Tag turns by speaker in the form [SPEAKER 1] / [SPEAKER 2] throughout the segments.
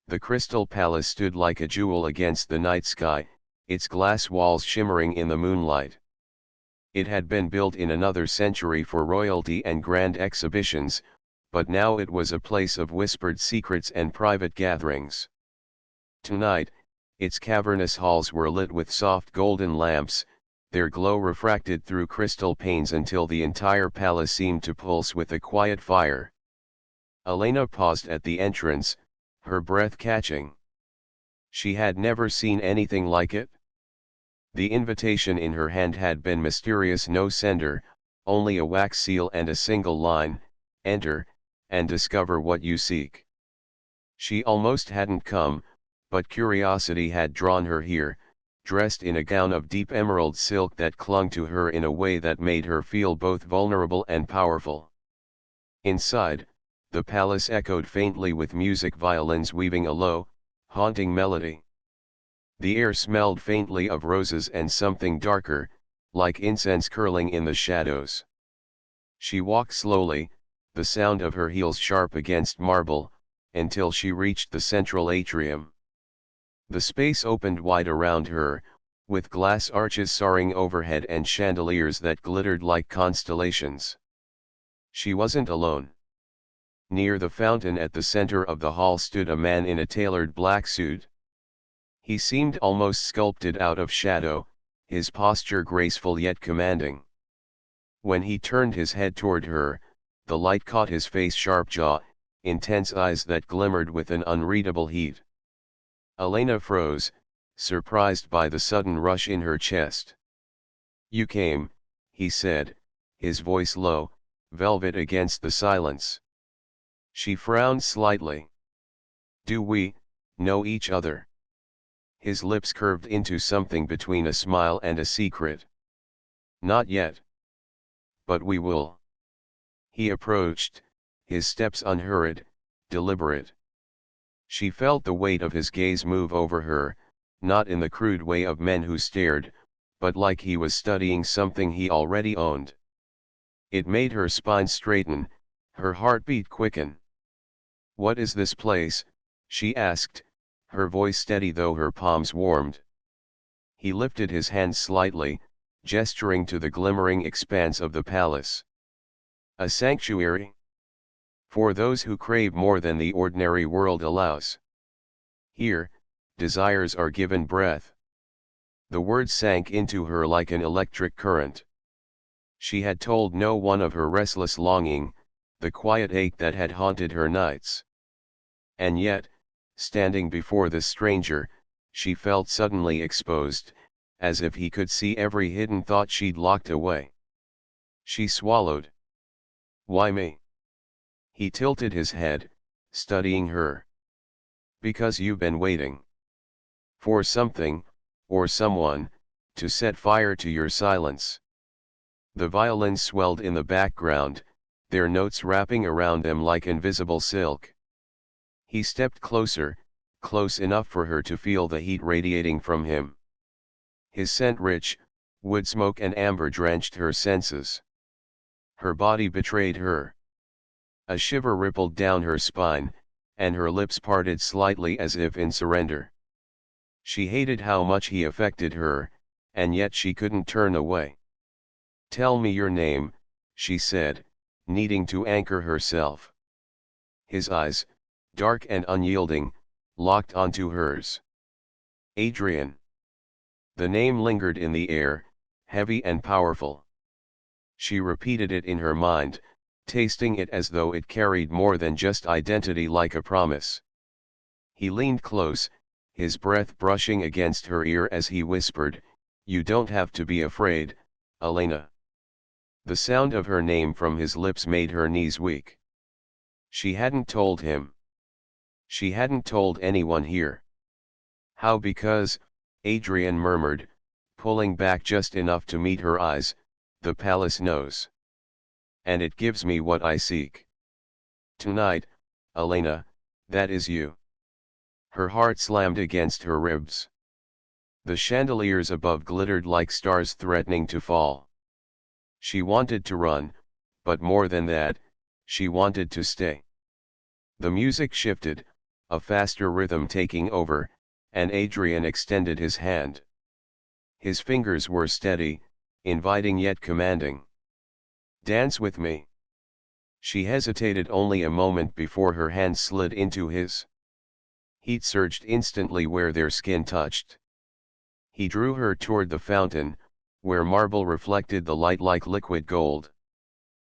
[SPEAKER 1] The crystal palace stood like a jewel against the night sky, its glass walls shimmering in the moonlight. It had been built in another century for royalty and grand exhibitions, but now it was a place of whispered secrets and private gatherings. Tonight, its cavernous halls were lit with soft golden lamps, their glow refracted through crystal panes until the entire palace seemed to pulse with a quiet fire. Elena paused at the entrance, her breath catching. She had never seen anything like it. The invitation in her hand had been mysterious, no sender, only a wax seal and a single line, "Enter, and discover what you seek." She almost hadn't come, but curiosity had drawn her here, dressed in a gown of deep emerald silk that clung to her in a way that made her feel both vulnerable and powerful. Inside, the palace echoed faintly with music, violins weaving a low, haunting melody. The air smelled faintly of roses and something darker, like incense curling in the shadows. She walked slowly, the sound of her heels sharp against marble, until she reached the central atrium. The space opened wide around her, with glass arches soaring overhead and chandeliers that glittered like constellations. She wasn't alone. Near the fountain at the center of the hall stood a man in a tailored black suit. He seemed almost sculpted out of shadow, his posture graceful yet commanding. When he turned his head toward her, the light caught his face, sharp jaw, intense eyes that glimmered with an unreadable heat. Elena froze, surprised by the sudden rush in her chest. "You came," he said, his voice low, velvet against the silence. She frowned slightly. "Do we know each other?" His lips curved into something between a smile and a secret. "Not yet. But we will." He approached, his steps unhurried, deliberate. She felt the weight of his gaze move over her, not in the crude way of men who stared, but like he was studying something he already owned. It made her spine straighten, her heartbeat quicken. "What is this place?" she asked, her voice steady though her palms warmed. He lifted his hand slightly, gesturing to the glimmering expanse of the palace. "A sanctuary? For those who crave more than the ordinary world allows. Here, desires are given breath." The words sank into her like an electric current. She had told no one of her restless longing, the quiet ache that had haunted her nights. And yet, standing before this stranger, she felt suddenly exposed, as if he could see every hidden thought she'd locked away. She swallowed. "Why me?" He tilted his head, studying her. "Because you've been waiting. For something, or someone, to set fire to your silence." The violins swelled in the background, their notes wrapping around them like invisible silk. He stepped closer, close enough for her to feel the heat radiating from him. His scent, rich, wood smoke and amber, drenched her senses. Her body betrayed her. A shiver rippled down her spine, and her lips parted slightly as if in surrender. She hated how much he affected her, and yet she couldn't turn away. "Tell me your name," she said, needing to anchor herself. His eyes, dark and unyielding, locked onto hers. "Adrian." The name lingered in the air, heavy and powerful. She repeated it in her mind, tasting it as though it carried more than just identity, like a promise. He leaned close, his breath brushing against her ear as he whispered, "You don't have to be afraid, Elena." The sound of her name from his lips made her knees weak. She hadn't told him. She hadn't told anyone here. "How? Because," Adrian murmured, pulling back just enough to meet her eyes, "the palace knows. And it gives me what I seek. Tonight, Elena, that is you." Her heart slammed against her ribs. The chandeliers above glittered like stars threatening to fall. She wanted to run, but more than that, she wanted to stay. The music shifted, a faster rhythm taking over, and Adrian extended his hand. His fingers were steady, inviting yet commanding. "Dance with me." She hesitated only a moment before her hand slid into his. Heat surged instantly where their skin touched. He drew her toward the fountain, where marble reflected the light like liquid gold.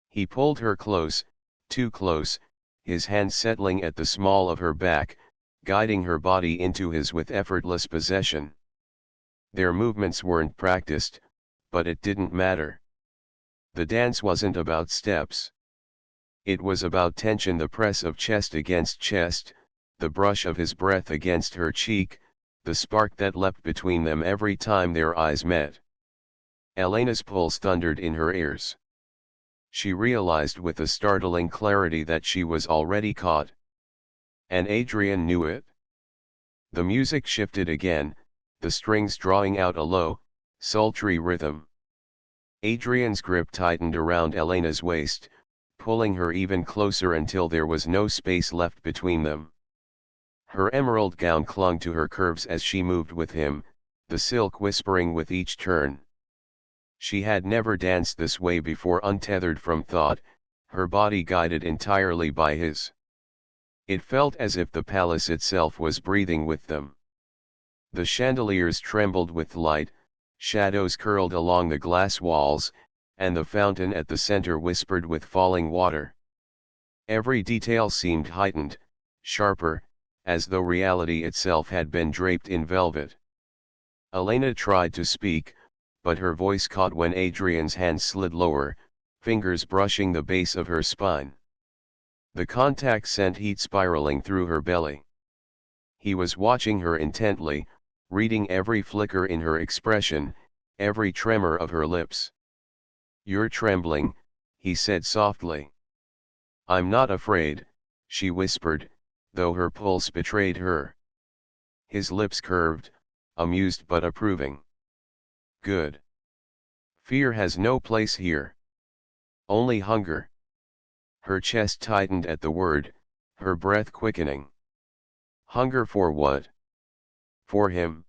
[SPEAKER 1] He pulled her close, too close, his hand settling at the small of her back, guiding her body into his with effortless possession. Their movements weren't practiced, but it didn't matter. The dance wasn't about steps. It was about tension, the press of chest against chest, the brush of his breath against her cheek, the spark that leapt between them every time their eyes met. Elena's pulse thundered in her ears. She realized with a startling clarity that she was already caught. And Adrian knew it. The music shifted again, the strings drawing out a low, sultry rhythm. Adrian's grip tightened around Elena's waist, pulling her even closer until there was no space left between them. Her emerald gown clung to her curves as she moved with him, the silk whispering with each turn. She had never danced this way before, untethered from thought, her body guided entirely by his. It felt as if the palace itself was breathing with them. The chandeliers trembled with light, shadows curled along the glass walls, and the fountain at the center whispered with falling water. Every detail seemed heightened, sharper, as though reality itself had been draped in velvet. Elena tried to speak, but her voice caught when Adrian's hand slid lower, fingers brushing the base of her spine. The contact sent heat spiraling through her belly. He was watching her intently, reading every flicker in her expression, every tremor of her lips. "You're trembling," he said softly. "I'm not afraid," she whispered, though her pulse betrayed her. His lips curved, amused but approving. "Good. Fear has no place here. Only hunger." Her chest tightened at the word, her breath quickening. Hunger for what? For him?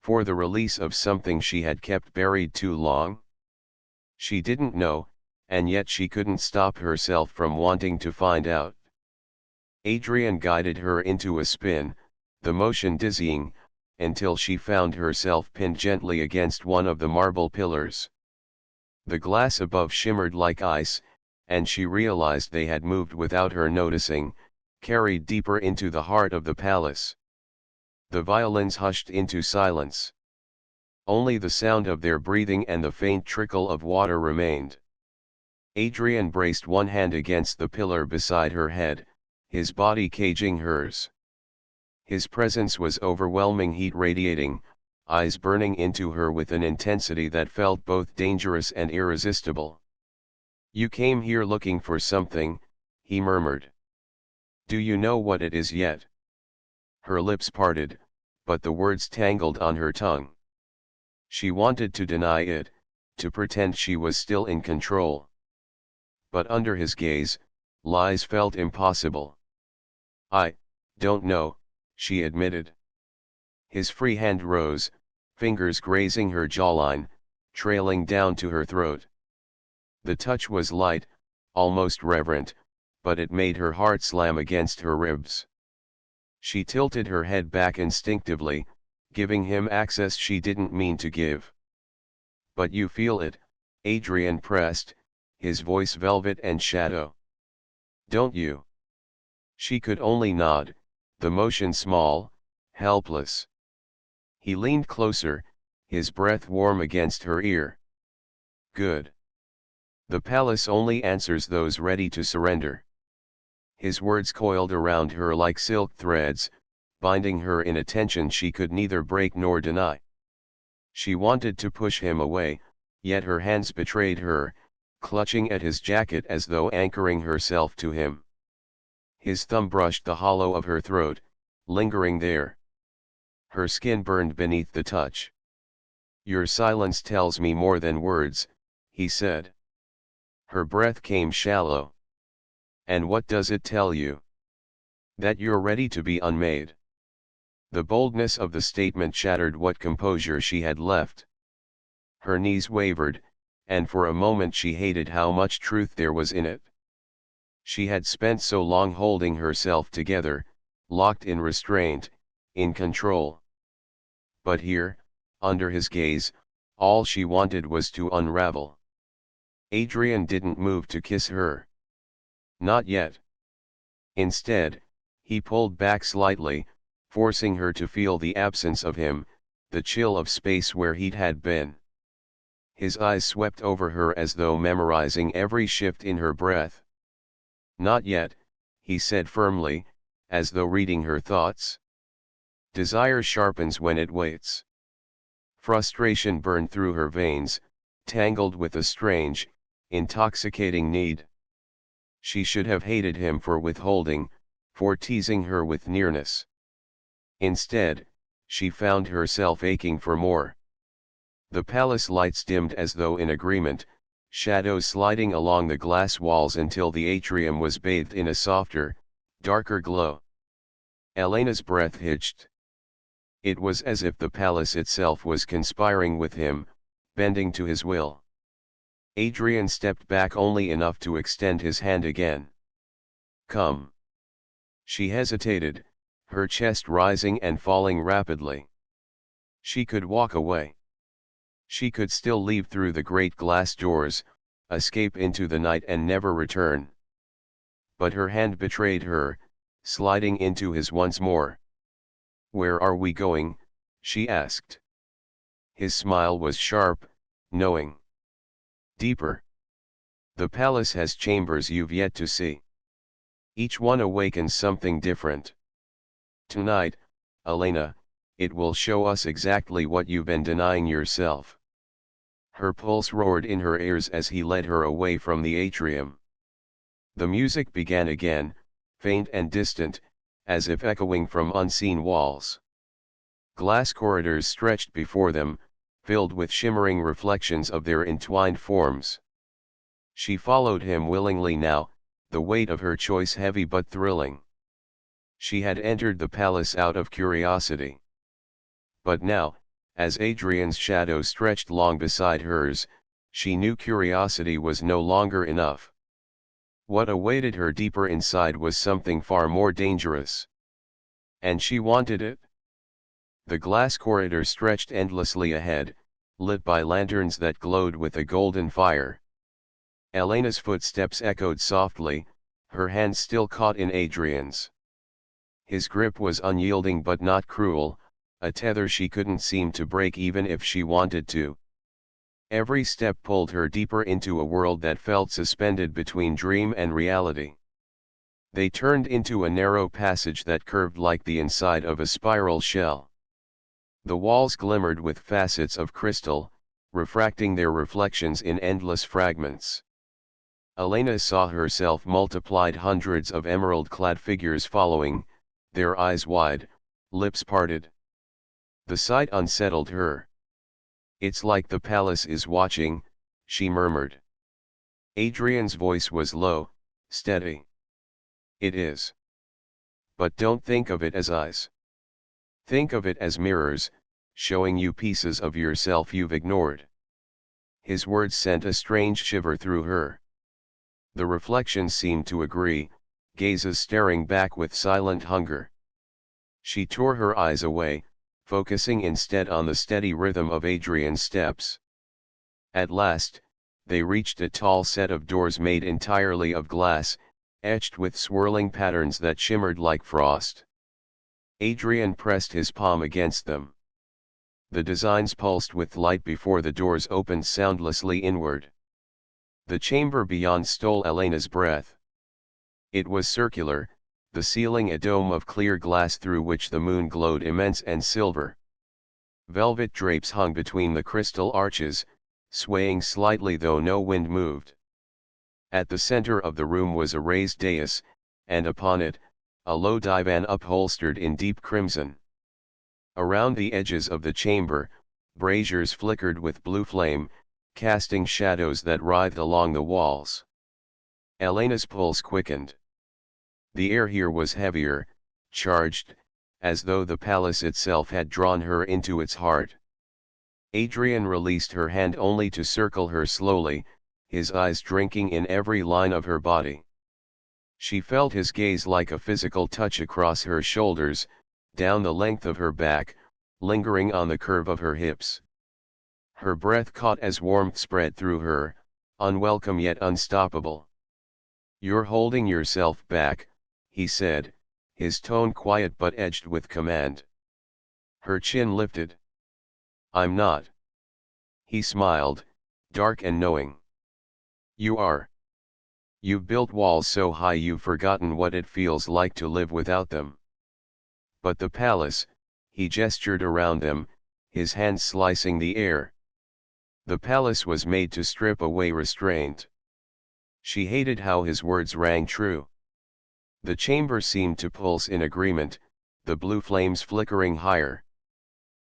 [SPEAKER 1] For the release of something she had kept buried too long? She didn't know, and yet she couldn't stop herself from wanting to find out. Adrian guided her into a spin, the motion dizzying, until she found herself pinned gently against one of the marble pillars. The glass above shimmered like ice, and she realized they had moved without her noticing, carried deeper into the heart of the palace. The violins hushed into silence. Only the sound of their breathing and the faint trickle of water remained. Adrian braced one hand against the pillar beside her head, his body caging hers. His presence was overwhelming, heat radiating, eyes burning into her with an intensity that felt both dangerous and irresistible. "You came here looking for something," he murmured. "Do you know what it is yet?" Her lips parted, but the words tangled on her tongue. She wanted to deny it, to pretend she was still in control. But under his gaze, lies felt impossible. "I don't know," she admitted. His free hand rose, fingers grazing her jawline, trailing down to her throat. The touch was light, almost reverent, but it made her heart slam against her ribs. She tilted her head back instinctively, giving him access she didn't mean to give. "But you feel it," Adrian pressed, his voice velvet and shadow. "Don't you?" She could only nod, the motion small, helpless. He leaned closer, his breath warm against her ear. "Good. The palace only answers those ready to surrender." His words coiled around her like silk threads, binding her in a tension she could neither break nor deny. She wanted to push him away, yet her hands betrayed her, clutching at his jacket as though anchoring herself to him. His thumb brushed the hollow of her throat, lingering there. Her skin burned beneath the touch. "Your silence tells me more than words," he said. Her breath came shallow. "And what does it tell you?" That you're ready to be unmade. The boldness of the statement shattered what composure she had left. Her knees wavered, and for a moment she hated how much truth there was in it. She had spent so long holding herself together, locked in restraint, in control. But here, under his gaze, all she wanted was to unravel. Adrian didn't move to kiss her. Not yet. Instead, he pulled back slightly, forcing her to feel the absence of him, the chill of space where he'd had been. His eyes swept over her as though memorizing every shift in her breath. Not yet, he said firmly, as though reading her thoughts. Desire sharpens when it waits. Frustration burned through her veins, tangled with a strange, intoxicating need. She should have hated him for withholding, for teasing her with nearness. Instead, she found herself aching for more. The palace lights dimmed as though in agreement, shadows sliding along the glass walls until the atrium was bathed in a softer, darker glow. Elena's breath hitched. It was as if the palace itself was conspiring with him, bending to his will. Adrian stepped back only enough to extend his hand again. Come. She hesitated, her chest rising and falling rapidly. She could walk away. She could still leave through the great glass doors, escape into the night and never return. But her hand betrayed her, sliding into his once more. Where are we going? She asked. His smile was sharp, knowing. Deeper. The palace has chambers you've yet to see. Each one awakens something different. Tonight, Elena, it will show us exactly what you've been denying yourself. Her pulse roared in her ears as he led her away from the atrium. The music began again, faint and distant, as if echoing from unseen walls. Glass corridors stretched before them, filled with shimmering reflections of their entwined forms. She followed him willingly now, the weight of her choice heavy but thrilling. She had entered the palace out of curiosity. But now, as Adrian's shadow stretched long beside hers, she knew curiosity was no longer enough. What awaited her deeper inside was something far more dangerous. And she wanted it. The glass corridor stretched endlessly ahead, lit by lanterns that glowed with a golden fire. Elena's footsteps echoed softly, her hand still caught in Adrian's. His grip was unyielding but not cruel, a tether she couldn't seem to break even if she wanted to. Every step pulled her deeper into a world that felt suspended between dream and reality. They turned into a narrow passage that curved like the inside of a spiral shell. The walls glimmered with facets of crystal, refracting their reflections in endless fragments. Elena saw herself multiplied hundreds of emerald-clad figures following, their eyes wide, lips parted. The sight unsettled her. It's like the palace is watching, she murmured. Adrian's voice was low, steady. It is. But don't think of it as eyes. Think of it as mirrors, showing you pieces of yourself you've ignored. His words sent a strange shiver through her. The reflections seemed to agree, gazes staring back with silent hunger. She tore her eyes away, focusing instead on the steady rhythm of Adrian's steps. At last, they reached a tall set of doors made entirely of glass, etched with swirling patterns that shimmered like frost. Adrian pressed his palm against them. The designs pulsed with light before the doors opened soundlessly inward. The chamber beyond stole Elena's breath. It was circular, the ceiling a dome of clear glass through which the moon glowed immense and silver. Velvet drapes hung between the crystal arches, swaying slightly though no wind moved. At the center of the room was a raised dais, and upon it, a low divan upholstered in deep crimson. Around the edges of the chamber, braziers flickered with blue flame, casting shadows that writhed along the walls. Elena's pulse quickened. The air here was heavier, charged, as though the palace itself had drawn her into its heart. Adrian released her hand only to circle her slowly, his eyes drinking in every line of her body. She felt his gaze like a physical touch across her shoulders, down the length of her back, lingering on the curve of her hips. Her breath caught as warmth spread through her, unwelcome yet unstoppable. "You're holding yourself back," he said, his tone quiet but edged with command. Her chin lifted. "I'm not." He smiled, dark and knowing. "You are. You've built walls so high you've forgotten what it feels like to live without them." But the palace, he gestured around them, his hands slicing the air. The palace was made to strip away restraint. She hated how his words rang true. The chamber seemed to pulse in agreement, the blue flames flickering higher.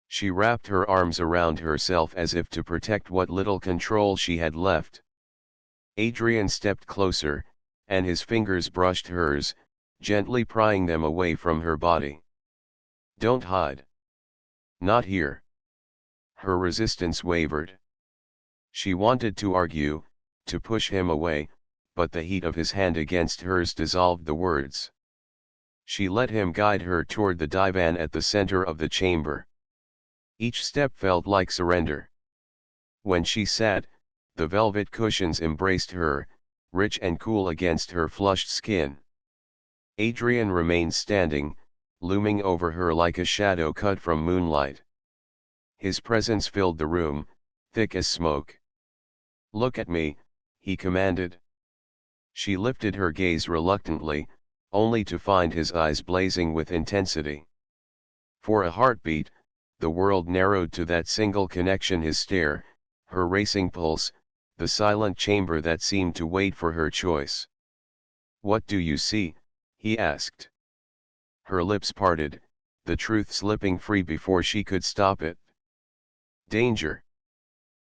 [SPEAKER 1] She wrapped her arms around herself as if to protect what little control she had left. Adrian stepped closer, and his fingers brushed hers, gently prying them away from her body. "Don't hide." "Not here." Her resistance wavered. She wanted to argue, to push him away, but the heat of his hand against hers dissolved the words. She let him guide her toward the divan at the center of the chamber. Each step felt like surrender. When she sat, the velvet cushions embraced her, rich and cool against her flushed skin. Adrian remained standing, looming over her like a shadow cut from moonlight. His presence filled the room, thick as smoke. "Look at me," he commanded. She lifted her gaze reluctantly, only to find his eyes blazing with intensity. For a heartbeat, the world narrowed to that single connection: his stare, her racing pulse, the silent chamber that seemed to wait for her choice. "What do you see?" he asked. Her lips parted, the truth slipping free before she could stop it. "Danger."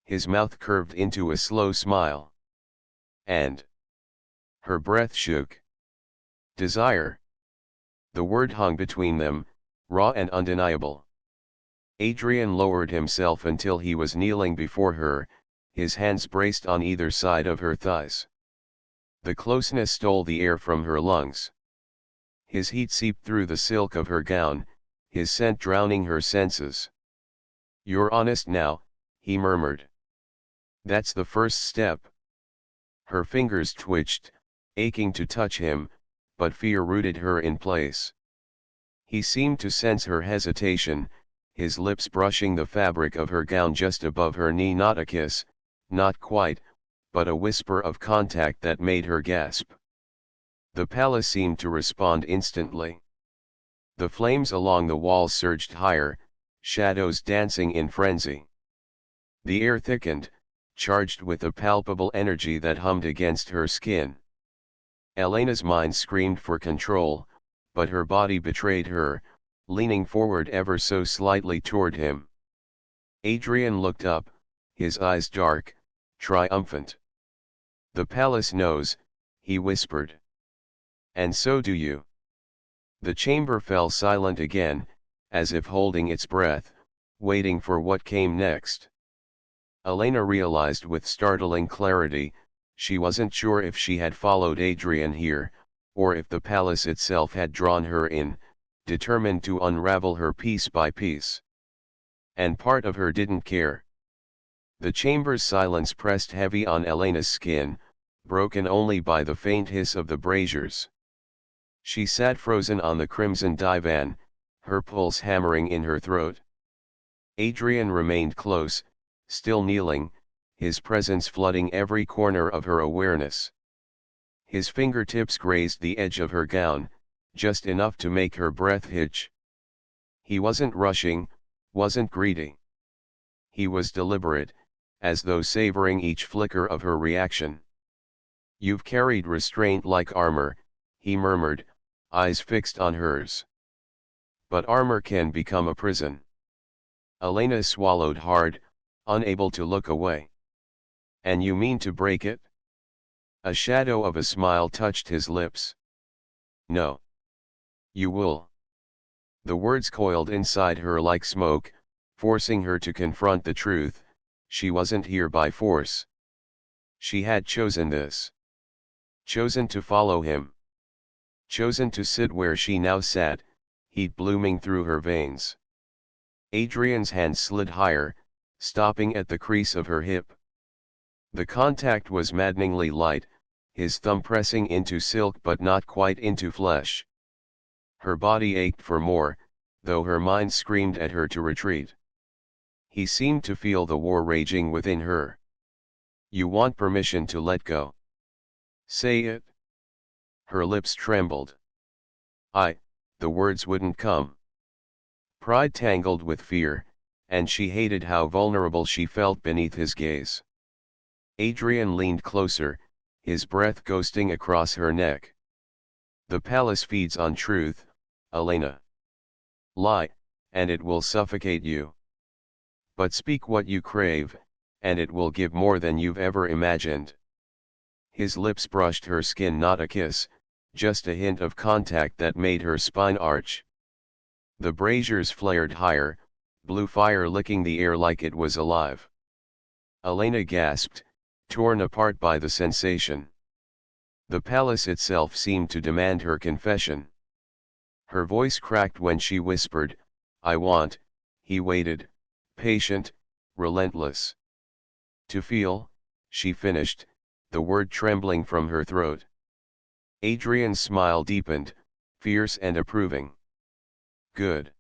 [SPEAKER 1] His mouth curved into a slow smile. "And?" Her breath shook. "Desire." The word hung between them, raw and undeniable. Adrian lowered himself until he was kneeling before her, his hands braced on either side of her thighs. The closeness stole the air from her lungs. His heat seeped through the silk of her gown, his scent drowning her senses. "You're honest now," he murmured. "That's the first step." Her fingers twitched, aching to touch him, but fear rooted her in place. He seemed to sense her hesitation, his lips brushing the fabric of her gown just above her knee. Not a kiss, not quite, but a whisper of contact that made her gasp. The palace seemed to respond instantly. The flames along the walls surged higher, shadows dancing in frenzy. The air thickened, charged with a palpable energy that hummed against her skin. Elena's mind screamed for control, but her body betrayed her, leaning forward ever so slightly toward him. Adrian looked up, his eyes dark, triumphant. "The palace knows," he whispered. "And so do you." The chamber fell silent again, as if holding its breath, waiting for what came next. Elena realized with startling clarity, she wasn't sure if she had followed Adrian here, or if the palace itself had drawn her in, determined to unravel her piece by piece. And part of her didn't care. The chamber's silence pressed heavy on Elena's skin, broken only by the faint hiss of the braziers. She sat frozen on the crimson divan, her pulse hammering in her throat. Adrian remained close, still kneeling, his presence flooding every corner of her awareness. His fingertips grazed the edge of her gown, just enough to make her breath hitch. He wasn't rushing, wasn't greedy. He was deliberate, as though savoring each flicker of her reaction. "You've carried restraint like armor," he murmured, eyes fixed on hers. "But armor can become a prison." Elena swallowed hard, unable to look away. "And you mean to break it?" A shadow of a smile touched his lips. No. You will. The words coiled inside her like smoke, forcing her to confront the truth. She wasn't here by force. She had chosen this. Chosen to follow him. Chosen to sit where she now sat, heat blooming through her veins. Adrian's hand slid higher, stopping at the crease of her hip. The contact was maddeningly light, his thumb pressing into silk but not quite into flesh. Her body ached for more, though her mind screamed at her to retreat. He seemed to feel the war raging within her. You want permission to let go. Say it. Her lips trembled. The words wouldn't come. Pride tangled with fear, and she hated how vulnerable she felt beneath his gaze. Adrian leaned closer, his breath ghosting across her neck. The palace feeds on truth, Elena. Lie, and it will suffocate you. But speak what you crave, and it will give more than you've ever imagined. His lips brushed her skin, not a kiss, just a hint of contact that made her spine arch. The braziers flared higher, blue fire licking the air like it was alive. Elena gasped, torn apart by the sensation. The palace itself seemed to demand her confession. Her voice cracked when she whispered, I want. He waited, patient, relentless. To feel, she finished, the word trembling from her throat. Adrian's smile deepened, fierce and approving. Good.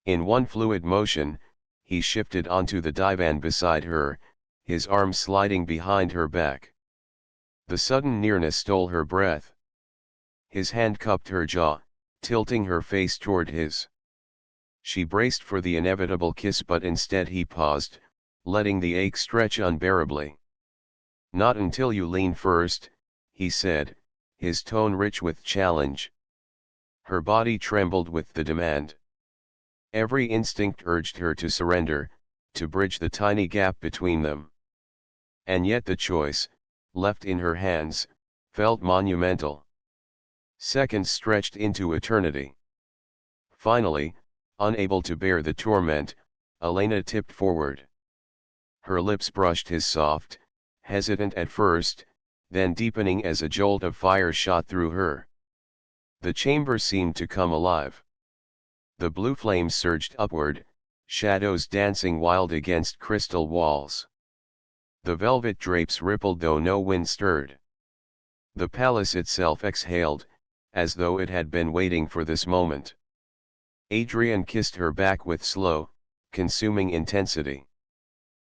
[SPEAKER 1] In one fluid motion, he shifted onto the divan beside her, his arm sliding behind her back. The sudden nearness stole her breath. His hand cupped her jaw, tilting her face toward his. She braced for the inevitable kiss, but instead he paused, letting the ache stretch unbearably. Not until you lean first, he said, his tone rich with challenge. Her body trembled with the demand. Every instinct urged her to surrender, to bridge the tiny gap between them. And yet the choice, left in her hands, felt monumental. Seconds stretched into eternity. Finally, unable to bear the torment, Elena tipped forward. Her lips brushed his soft, hesitant at first, then deepening as a jolt of fire shot through her. The chamber seemed to come alive. The blue flames surged upward, shadows dancing wild against crystal walls. The velvet drapes rippled though no wind stirred. The palace itself exhaled, as though it had been waiting for this moment. Adrian kissed her back with slow, consuming intensity.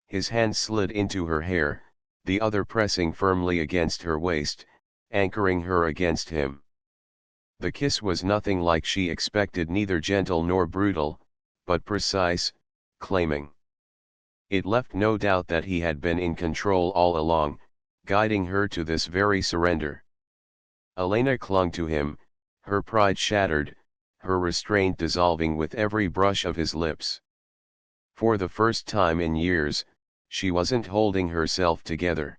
[SPEAKER 1] His hand slid into her hair, the other pressing firmly against her waist, anchoring her against him. The kiss was nothing like she expected, neither gentle nor brutal, but precise, claiming. It left no doubt that he had been in control all along, guiding her to this very surrender. Elena clung to him, her pride shattered, her restraint dissolving with every brush of his lips. For the first time in years, she wasn't holding herself together.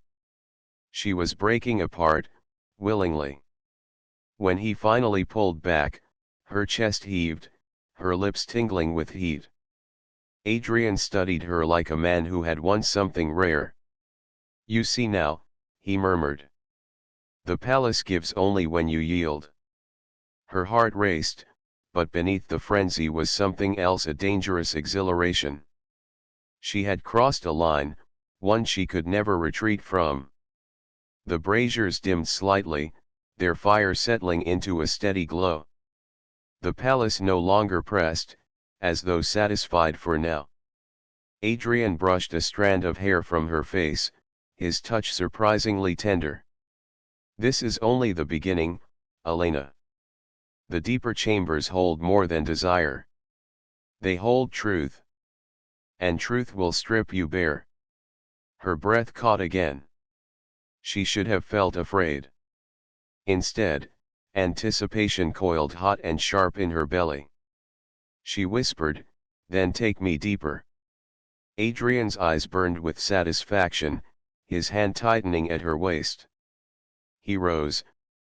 [SPEAKER 1] She was breaking apart, willingly. When he finally pulled back, her chest heaved, her lips tingling with heat. Adrian studied her like a man who had won something rare. You see now, he murmured. The palace gives only when you yield. Her heart raced, but beneath the frenzy was something else, a dangerous exhilaration. She had crossed a line, one she could never retreat from. The braziers dimmed slightly, their fire settling into a steady glow. The palace no longer pressed, as though satisfied for now. Adrian brushed a strand of hair from her face, his touch surprisingly tender. This is only the beginning, Elena. The deeper chambers hold more than desire. They hold truth. And truth will strip you bare. Her breath caught again. She should have felt afraid. Instead, anticipation coiled hot and sharp in her belly. She whispered, then take me deeper. Adrian's eyes burned with satisfaction, his hand tightening at her waist. He rose,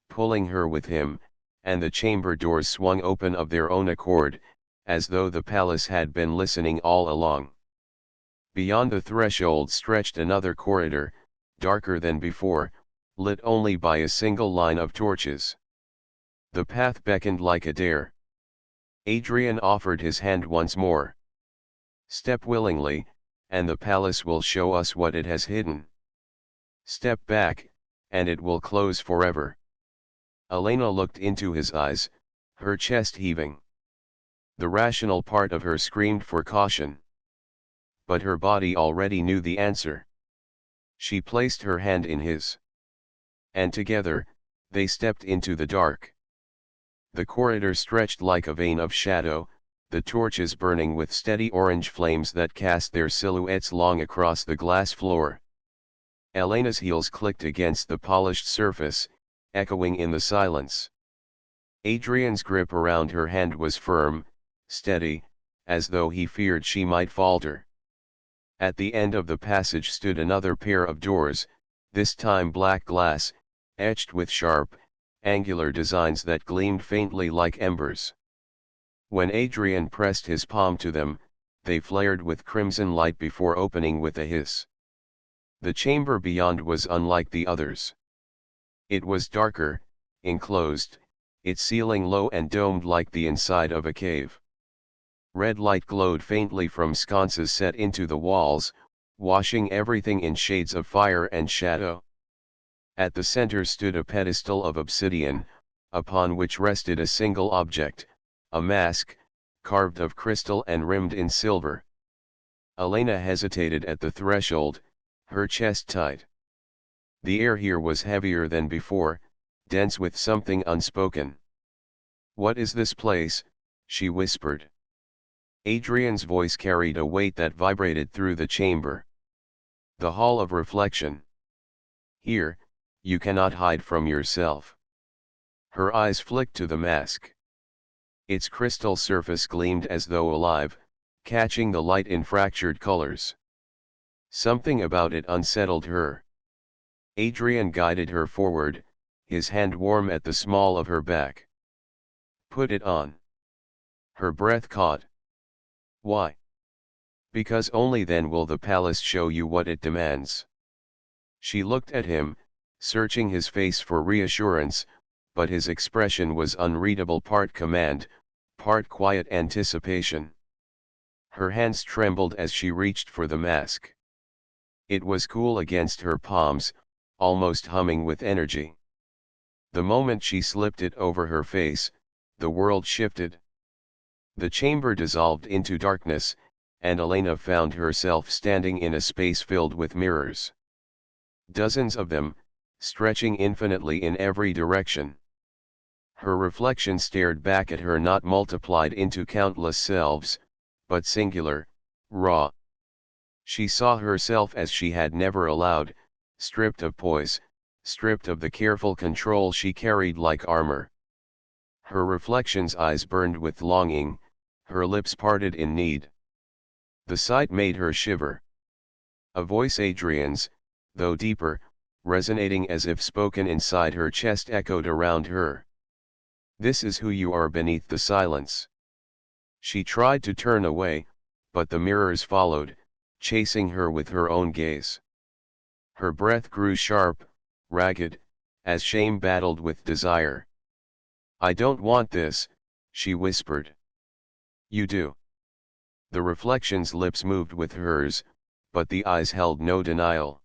[SPEAKER 1] pulling her with him, and the chamber doors swung open of their own accord, as though the palace had been listening all along. Beyond the threshold stretched another corridor, darker than before, lit only by a single line of torches. The path beckoned like a dare. Adrian offered his hand once more. Step willingly, and the palace will show us what it has hidden. Step back, and it will close forever. Elena looked into his eyes, her chest heaving. The rational part of her screamed for caution. But her body already knew the answer. She placed her hand in his. And together, they stepped into the dark. The corridor stretched like a vein of shadow, the torches burning with steady orange flames that cast their silhouettes long across the glass floor. Elena's heels clicked against the polished surface, echoing in the silence. Adrian's grip around her hand was firm, steady, as though he feared she might falter. At the end of the passage stood another pair of doors, this time black glass, etched with sharp, angular designs that gleamed faintly like embers. When Adrian pressed his palm to them, they flared with crimson light before opening with a hiss. The chamber beyond was unlike the others. It was darker, enclosed, its ceiling low and domed like the inside of a cave. Red light glowed faintly from sconces set into the walls, washing everything in shades of fire and shadow. At the center stood a pedestal of obsidian, upon which rested a single object, a mask, carved of crystal and rimmed in silver. Elena hesitated at the threshold, her chest tight. The air here was heavier than before, dense with something unspoken. "What is this place?" she whispered. Adrian's voice carried a weight that vibrated through the chamber. "The Hall of Reflection. Here, you cannot hide from yourself." Her eyes flicked to the mask. Its crystal surface gleamed as though alive, catching the light in fractured colors. Something about it unsettled her. Adrian guided her forward, his hand warm at the small of her back. "Put it on." Her breath caught. "Why?" "Because only then will the palace show you what it demands." She looked at him, searching his face for reassurance, but his expression was unreadable, part command, part quiet anticipation. Her hands trembled as she reached for the mask. It was cool against her palms, almost humming with energy. The moment she slipped it over her face, the world shifted. The chamber dissolved into darkness, and Elena found herself standing in a space filled with mirrors. Dozens of them, stretching infinitely in every direction. Her reflection stared back at her, not multiplied into countless selves, but singular, raw. She saw herself as she had never allowed, stripped of poise, stripped of the careful control she carried like armor. Her reflection's eyes burned with longing, her lips parted in need. The sight made her shiver. A voice, Adrian's, though deeper, resonating as if spoken inside her chest, echoed around her. "This is who you are beneath the silence." She tried to turn away, but the mirrors followed, chasing her with her own gaze. Her breath grew sharp, ragged, as shame battled with desire. "I don't want this," she whispered. "You do." The reflection's lips moved with hers, but the eyes held no denial.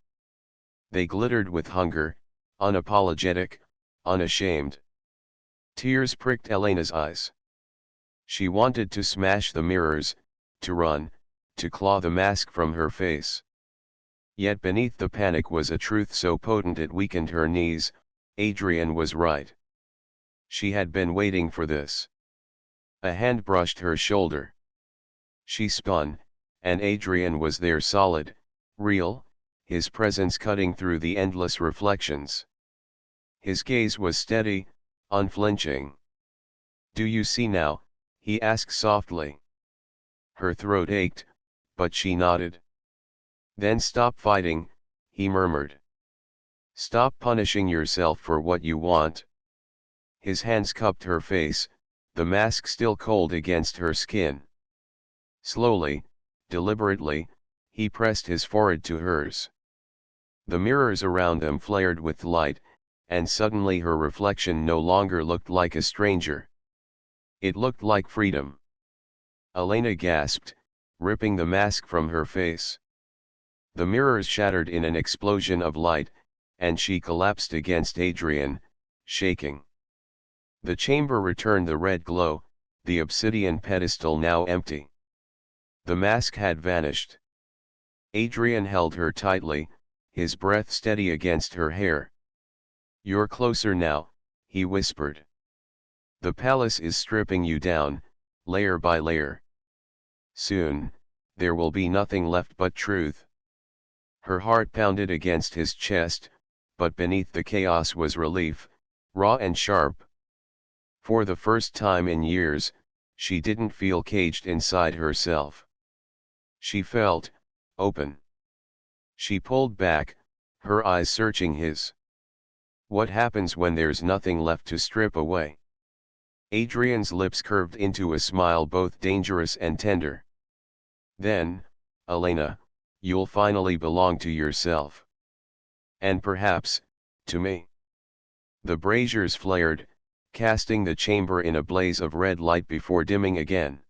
[SPEAKER 1] They glittered with hunger, unapologetic, unashamed. Tears pricked Elena's eyes. She wanted to smash the mirrors, to run, to claw the mask from her face. Yet beneath the panic was a truth so potent it weakened her knees. Adrian was right. She had been waiting for this. A hand brushed her shoulder. She spun, and Adrian was there, solid, real, his presence cutting through the endless reflections. His gaze was steady, unflinching. "Do you see now?" he asked softly. Her throat ached, but she nodded. "Then stop fighting," he murmured. "Stop punishing yourself for what you want." His hands cupped her face, the mask still cold against her skin. Slowly, deliberately, he pressed his forehead to hers. The mirrors around them flared with light, and suddenly her reflection no longer looked like a stranger. It looked like freedom. Elena gasped, ripping the mask from her face. The mirrors shattered in an explosion of light, and she collapsed against Adrian, shaking. The chamber returned the red glow, the obsidian pedestal now empty. The mask had vanished. Adrian held her tightly, his breath steady against her hair. "You're closer now," he whispered. "The palace is stripping you down, layer by layer. Soon, there will be nothing left but truth." Her heart pounded against his chest, but beneath the chaos was relief, raw and sharp. For the first time in years, she didn't feel caged inside herself. She felt open. She pulled back, her eyes searching his. What happens when there's nothing left to strip away? Adrian's lips curved into a smile both dangerous and tender. "Then, Elena, you'll finally belong to yourself. And perhaps, to me." The braziers flared, casting the chamber in a blaze of red light before dimming again.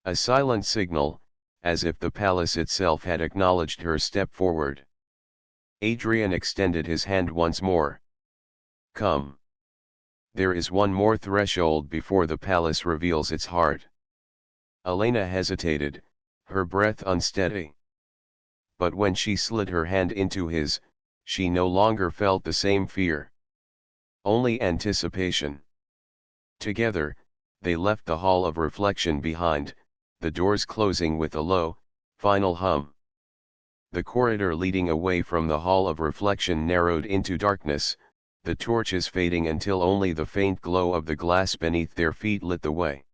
[SPEAKER 1] A silent signal, as if the palace itself had acknowledged her step forward. Adrian extended his hand once more. "Come. There is one more threshold before the palace reveals its heart." Elena hesitated, her breath unsteady. But when she slid her hand into his, she no longer felt the same fear. Only anticipation. Together, they left the hall of reflection behind, the doors closing with a low, final hum. The corridor leading away from the hall of reflection narrowed into darkness, the torches fading until only the faint glow of the glass beneath their feet lit the way.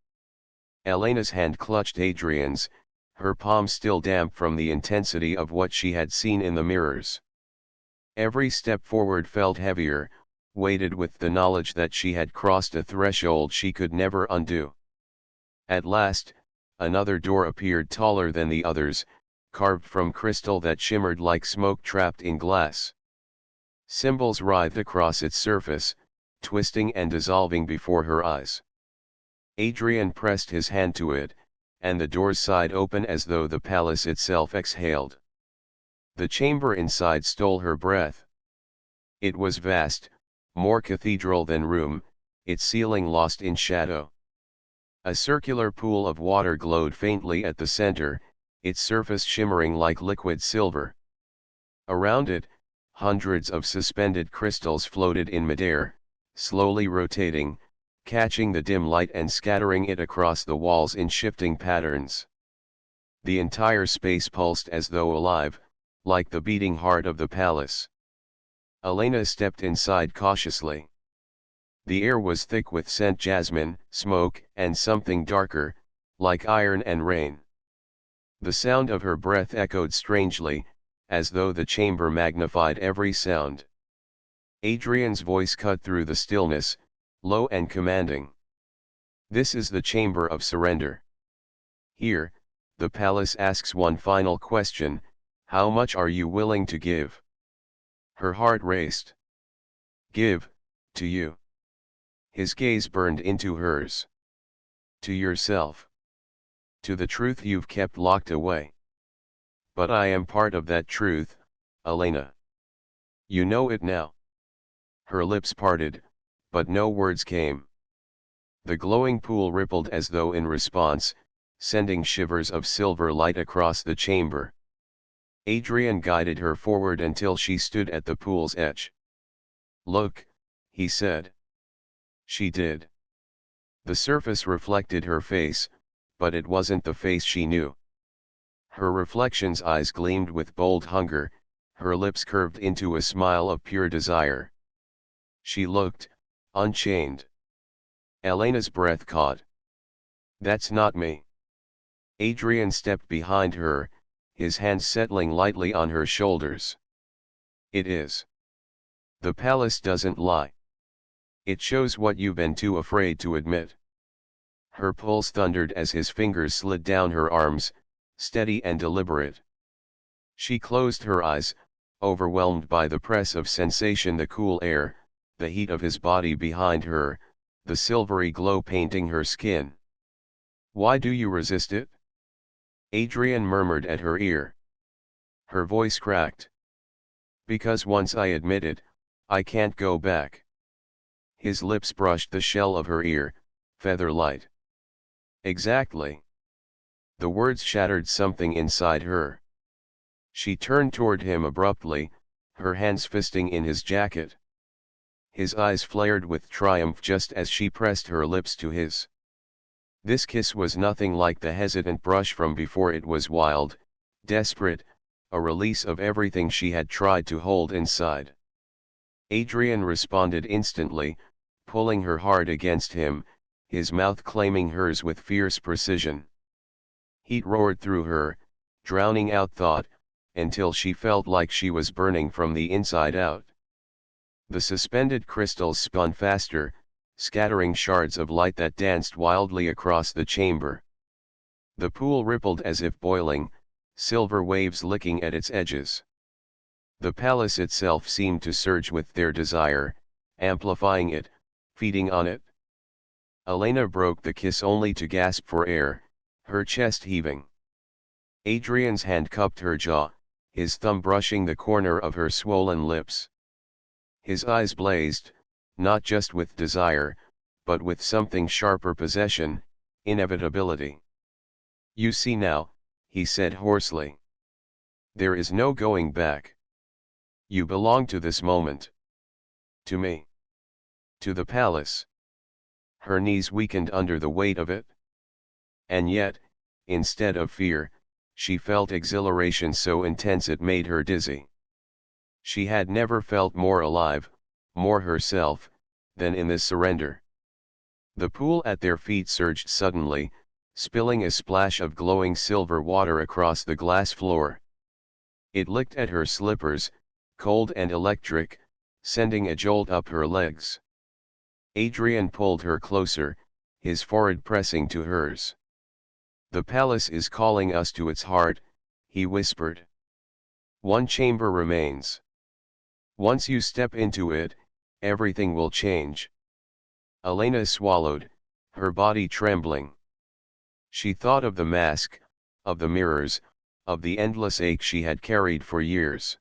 [SPEAKER 1] Elena's hand clutched Adrian's, her palm still damp from the intensity of what she had seen in the mirrors. Every step forward felt heavier, weighted with the knowledge that she had crossed a threshold she could never undo. At last, another door appeared taller than the others, carved from crystal that shimmered like smoke trapped in glass. Symbols writhed across its surface, twisting and dissolving before her eyes. Adrian pressed his hand to it, and the doors sighed open as though the palace itself exhaled. The chamber inside stole her breath. It was vast, more cathedral than room, its ceiling lost in shadow. A circular pool of water glowed faintly at the center, its surface shimmering like liquid silver. Around it, hundreds of suspended crystals floated in midair, slowly rotating, catching the dim light and scattering it across the walls in shifting patterns. The entire space pulsed as though alive, like the beating heart of the palace. Elena stepped inside cautiously. The air was thick with scent jasmine, smoke, and something darker, like iron and rain. The sound of her breath echoed strangely, as though the chamber magnified every sound. Adrian's voice cut through the stillness, low and commanding. "This is the chamber of surrender. Here, the palace asks one final question: how much are you willing to give?" Her heart raced. "Give, to you." His gaze burned into hers. "To yourself. To the truth you've kept locked away." "But I am part of that truth, Elena. You know it now." Her lips parted, but no words came. The glowing pool rippled as though in response, sending shivers of silver light across the chamber. Adrian guided her forward until she stood at the pool's edge. "Look," he said. She did. The surface reflected her face, but it wasn't the face she knew. Her reflection's eyes gleamed with bold hunger, her lips curved into a smile of pure desire. She looked, unchained. Elena's breath caught. "That's not me." Adrian stepped behind her, his hands settling lightly on her shoulders. "It is. The palace doesn't lie. It shows what you've been too afraid to admit. Her pulse thundered as his fingers slid down her arms, steady and deliberate. She closed her eyes, overwhelmed by the press of sensation, the cool air, the heat of his body behind her, the silvery glow painting her skin. "Why do you resist it?" Adrian murmured at her ear. Her voice cracked. "Because once I admit it, I can't go back." His lips brushed the shell of her ear, feather-light. "Exactly." The words shattered something inside her. She turned toward him abruptly, her hands fisting in his jacket. His eyes flared with triumph just as she pressed her lips to his. This kiss was nothing like the hesitant brush from before. It was wild, desperate, a release of everything she had tried to hold inside. Adrian responded instantly, pulling her hard against him, his mouth claiming hers with fierce precision. Heat roared through her, drowning out thought, until she felt like she was burning from the inside out. The suspended crystals spun faster, scattering shards of light that danced wildly across the chamber. The pool rippled as if boiling, silver waves licking at its edges. The palace itself seemed to surge with their desire, amplifying it, feeding on it. Elena broke the kiss only to gasp for air, her chest heaving. Adrian's hand cupped her jaw, his thumb brushing the corner of her swollen lips. His eyes blazed, not just with desire, but with something sharper: possession, inevitability. "You see now," he said hoarsely. "There is no going back. You belong to this moment. To me. To the palace." Her knees weakened under the weight of it. And yet, instead of fear, she felt exhilaration so intense it made her dizzy. She had never felt more alive, more herself, than in this surrender. The pool at their feet surged suddenly, spilling a splash of glowing silver water across the glass floor. It licked at her slippers, cold and electric, sending a jolt up her legs. Adrian pulled her closer, his forehead pressing to hers. "The palace is calling us to its heart," he whispered. "One chamber remains. Once you step into it, everything will change." Elena swallowed, her body trembling. She thought of the mask, of the mirrors, of the endless ache she had carried for years.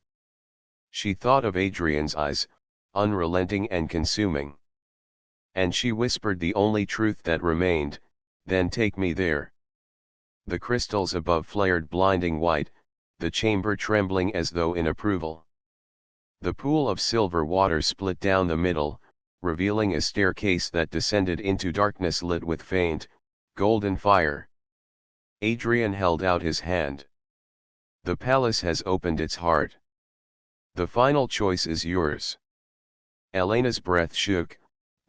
[SPEAKER 1] She thought of Adrian's eyes, unrelenting and consuming. And she whispered the only truth that remained: "Then take me there." The crystals above flared blinding white, the chamber trembling as though in approval. The pool of silver water split down the middle, revealing a staircase that descended into darkness lit with faint, golden fire. Adrian held out his hand. "The palace has opened its heart. The final choice is yours." Elena's breath shook,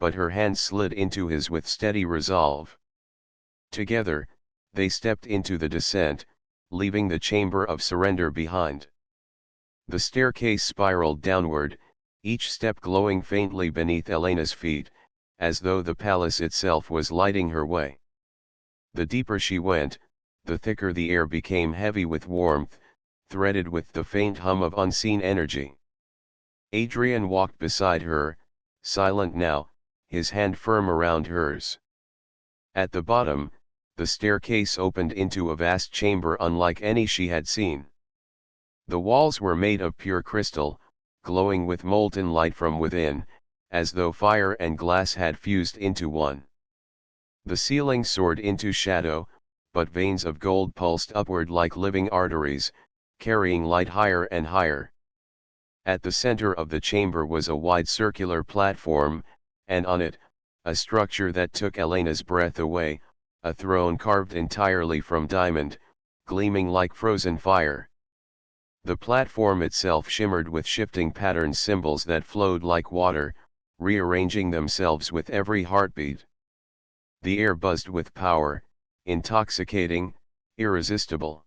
[SPEAKER 1] but her hand slid into his with steady resolve. Together, they stepped into the descent, leaving the chamber of surrender behind. The staircase spiraled downward, each step glowing faintly beneath Elena's feet, as though the palace itself was lighting her way. The deeper she went, the thicker the air became, heavy with warmth, threaded with the faint hum of unseen energy. Adrian walked beside her, silent now, his hand firm around hers. At the bottom, the staircase opened into a vast chamber unlike any she had seen. The walls were made of pure crystal, glowing with molten light from within, as though fire and glass had fused into one. The ceiling soared into shadow, but veins of gold pulsed upward like living arteries, carrying light higher and higher. At the center of the chamber was a wide circular platform, and on it, a structure that took Elena's breath away, a throne carved entirely from diamond, gleaming like frozen fire. The platform itself shimmered with shifting patterned symbols that flowed like water, rearranging themselves with every heartbeat. The air buzzed with power, intoxicating, irresistible.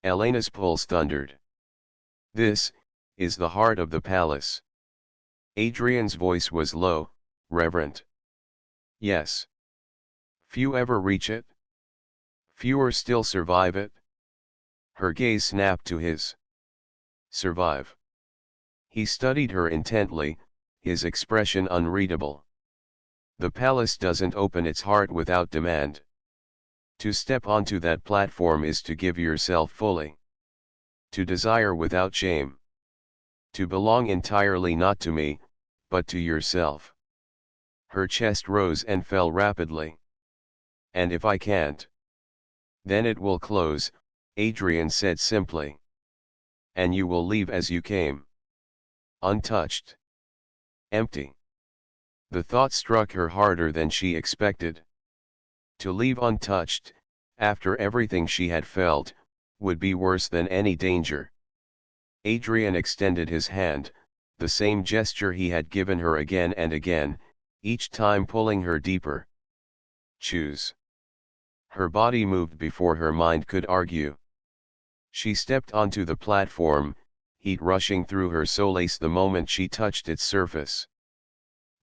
[SPEAKER 1] Elena's pulse thundered. "This is the heart of the palace." Adrian's voice was low, reverent. Yes. Few ever reach it. Fewer still survive it. Her gaze snapped to his. Survive. He studied her intently, his expression unreadable. The palace doesn't open its heart without demand. To step onto that platform is to give yourself fully. To desire without shame. To belong entirely not to me, but to yourself. Her chest rose and fell rapidly. And if I can't? Then it will close, Adrian said simply. And you will leave as you came. Untouched. Empty. The thought struck her harder than she expected. To leave untouched, after everything she had felt, would be worse than any danger. Adrian extended his hand, the same gesture he had given her again and again, each time pulling her deeper. Choose. Her body moved before her mind could argue. She stepped onto the platform, heat rushing through her solace the moment she touched its surface.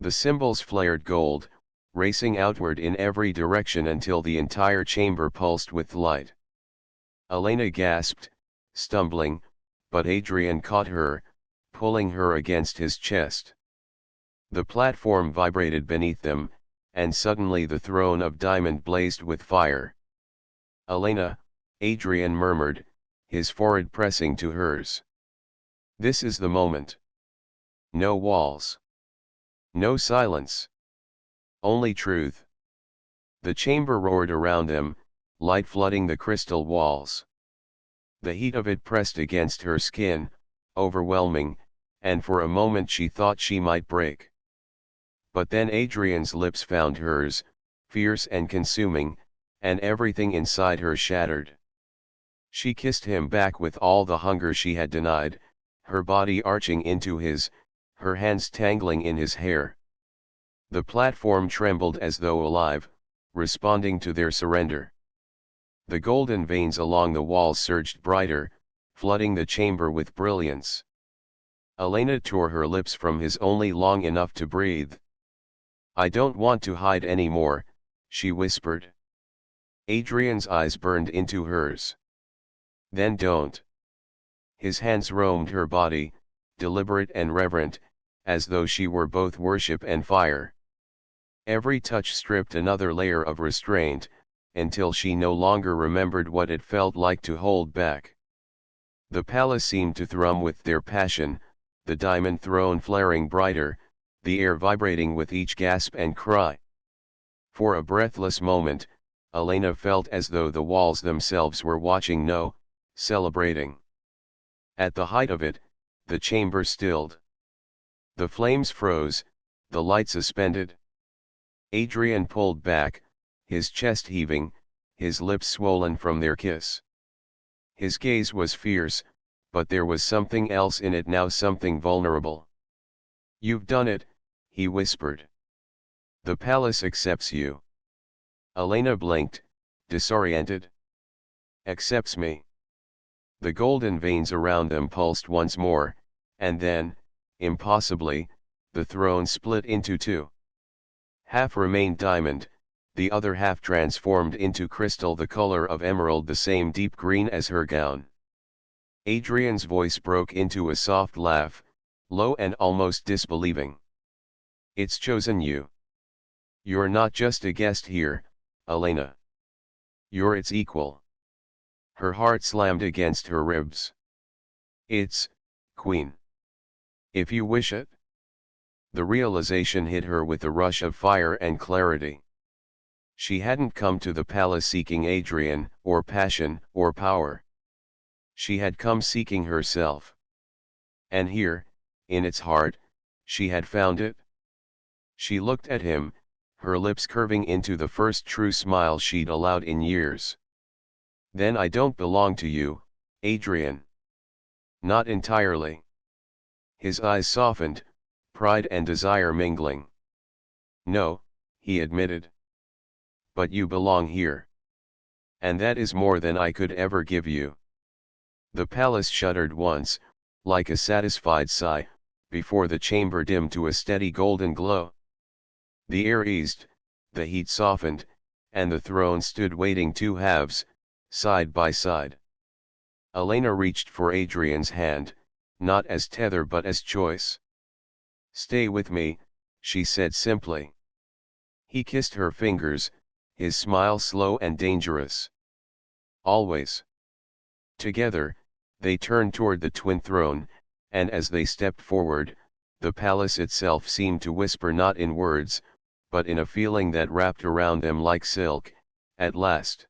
[SPEAKER 1] The symbols flared gold, racing outward in every direction until the entire chamber pulsed with light. Elena gasped, stumbling, but Adrian caught her, pulling her against his chest. The platform vibrated beneath them, and suddenly the throne of diamond blazed with fire. Elena, Adrian murmured, his forehead pressing to hers. This is the moment. No walls. No silence. Only truth. The chamber roared around them, light flooding the crystal walls. The heat of it pressed against her skin, overwhelming, and for a moment she thought she might break. But then Adrian's lips found hers, fierce and consuming, and everything inside her shattered. She kissed him back with all the hunger she had denied, her body arching into his, her hands tangling in his hair. The platform trembled as though alive, responding to their surrender. The golden veins along the walls surged brighter, flooding the chamber with brilliance. Elena tore her lips from his only long enough to breathe. I don't want to hide anymore, she whispered. Adrian's eyes burned into hers. Then don't. His hands roamed her body, deliberate and reverent, as though she were both worship and fire. Every touch stripped another layer of restraint, until she no longer remembered what it felt like to hold back. The palace seemed to thrum with their passion, the diamond throne flaring brighter, the air vibrating with each gasp and cry. For a breathless moment, Elena felt as though the walls themselves were watching, no, celebrating. At the height of it, the chamber stilled. The flames froze, the light suspended. Adrian pulled back, his chest heaving, his lips swollen from their kiss. His gaze was fierce, but there was something else in it now, something vulnerable. You've done it, he whispered. The palace accepts you. Elena blinked, disoriented. Accepts me. The golden veins around them pulsed once more, and then, impossibly, the throne split into two. Half remained diamond, the other half transformed into crystal the color of emerald, the same deep green as her gown. Adrian's voice broke into a soft laugh, low and almost disbelieving. It's chosen you. You're not just a guest here, Elena. You're its equal. Her heart slammed against her ribs. It's, Queen. If you wish it. The realization hit her with a rush of fire and clarity. She hadn't come to the palace seeking Adrian, or passion, or power. She had come seeking herself. And here, in its heart, she had found it. She looked at him, her lips curving into the first true smile she'd allowed in years. Then I don't belong to you, Adrian. Not entirely. His eyes softened, pride and desire mingling. No, he admitted. But you belong here. And that is more than I could ever give you. The palace shuddered once, like a satisfied sigh, before the chamber dimmed to a steady golden glow. The air eased, the heat softened, and the throne stood waiting, two halves, side by side. Elena reached for Adrian's hand, not as tether but as choice. "Stay with me," she said simply. He kissed her fingers, his smile slow and dangerous. "Always." Together, they turned toward the twin throne, and as they stepped forward, the palace itself seemed to whisper, not in words, but in a feeling that wrapped around them like silk, "At last."